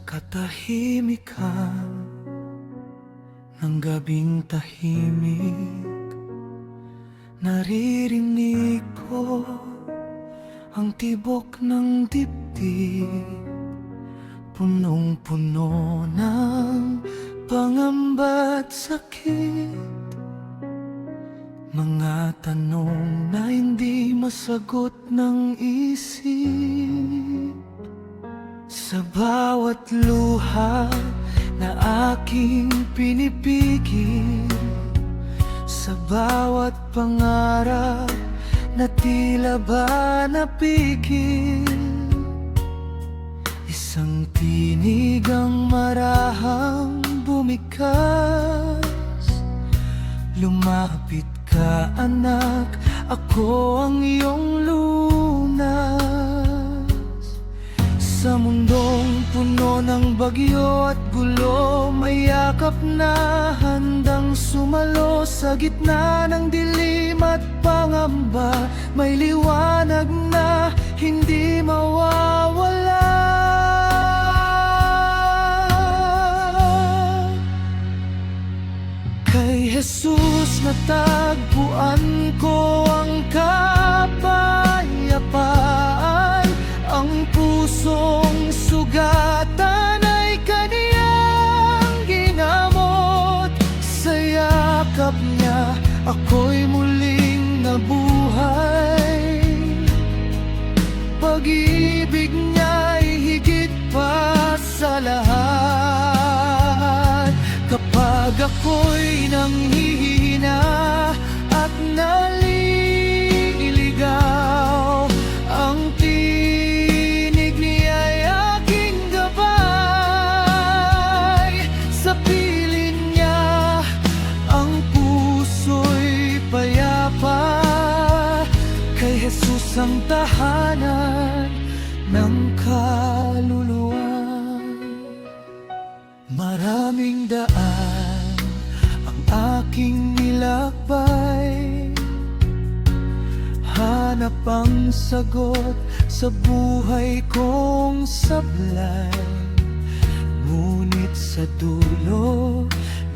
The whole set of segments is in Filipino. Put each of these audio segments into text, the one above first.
katahimikan ng gabing tahimik, naririnig ko ang tibok ng dibdib, punong-puno ng pangamba't sakit. Mga tanong na hindi masagot ng isip. Sa bawat luha na aking pinipigil, sa bawat pangarap na tila ba napigil, isang tinig ang marahang bumikas. Lumapit ka, anak, ako ang iyong lunas. Sa mundong puno ng bagyo at gulo, may yakap na handang sumalo. Sa gitna ng dilim at pangamba, may liwanag na hindi mawawala. Kay Jesus natagpuan ko ang kapayapaan, ang pusong sugatan ay kaniyang ginamot. Sa yakap niya ako'y muling nabuhay. Pag-ibig niya'y higit pa sa lahat. Kapag ako'y nanghihina at naliligaw, ang tinig niya'y aking gabay. Sa piling niya ang puso'y payapa. Kay Jesus ang tahanan ng kaluluwa. Maraming daan ang aking nilakbay, hanap ang sagot sa buhay kong sablay. Ngunit sa dulo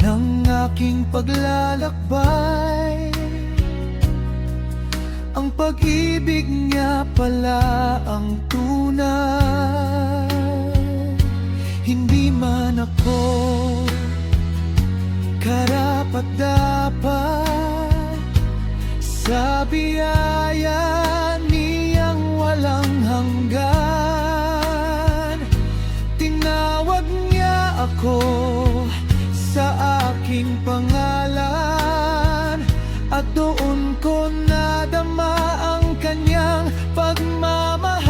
ng aking paglalakbay, ang pag-ibig niya pala ang tunay. Hindi man ako karapat-dapat sa biyaya niyang walang hanggan. Tinawag niya ako sa aking pangalan, at doon ko nadama ang kanyang pagmamahal.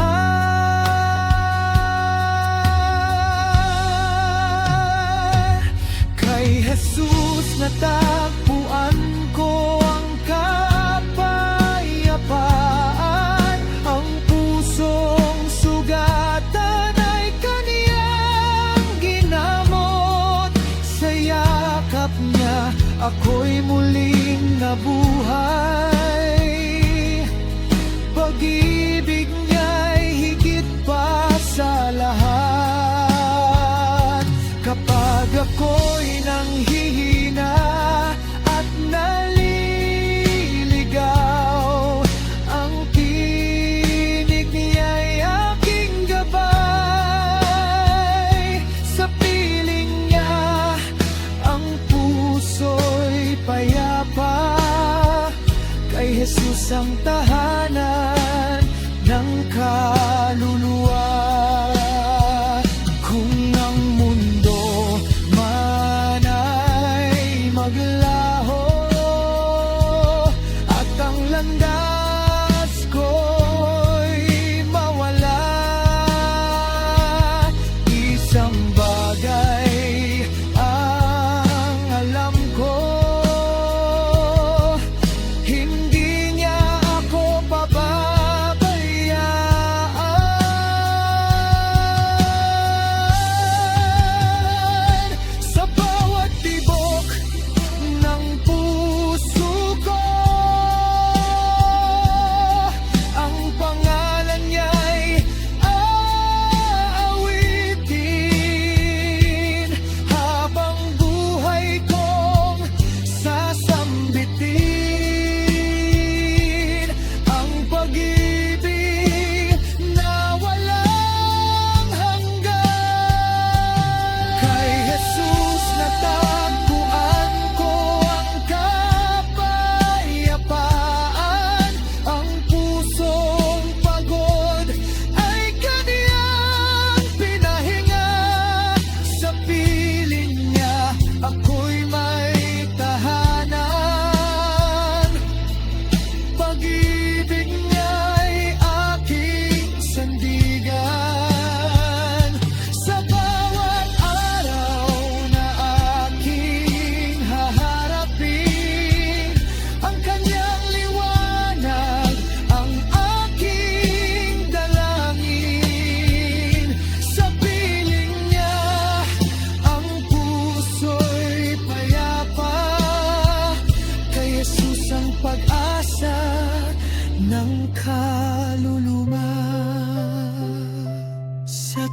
Kay Jesus natagpuan ko ang kapayapaan, ang pusong sugatan ay kaniyang ginamot. Sa yakap niya ako'y muling nabuhay. Pag-ibig niya'y higit pa sa lahat. Kapag ako'y nanghihina at naliligaw, ang tinig niya'y aking gabay. Sa piling niya ang puso'y payapa. Kay Jesus ang tahanan ng kaluluwa. Kung ang mundo man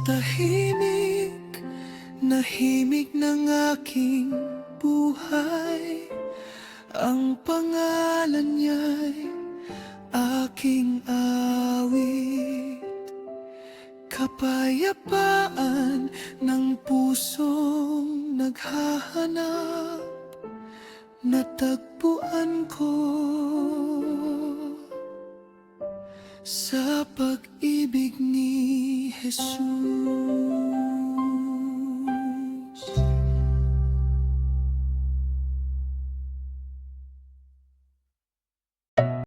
tahimik na himig ng aking buhay, ang pangalan niya'y aking awit. Kapayapaan ng pusong naghahanap, natagpuan ko sa pag-ibig ni Jesus.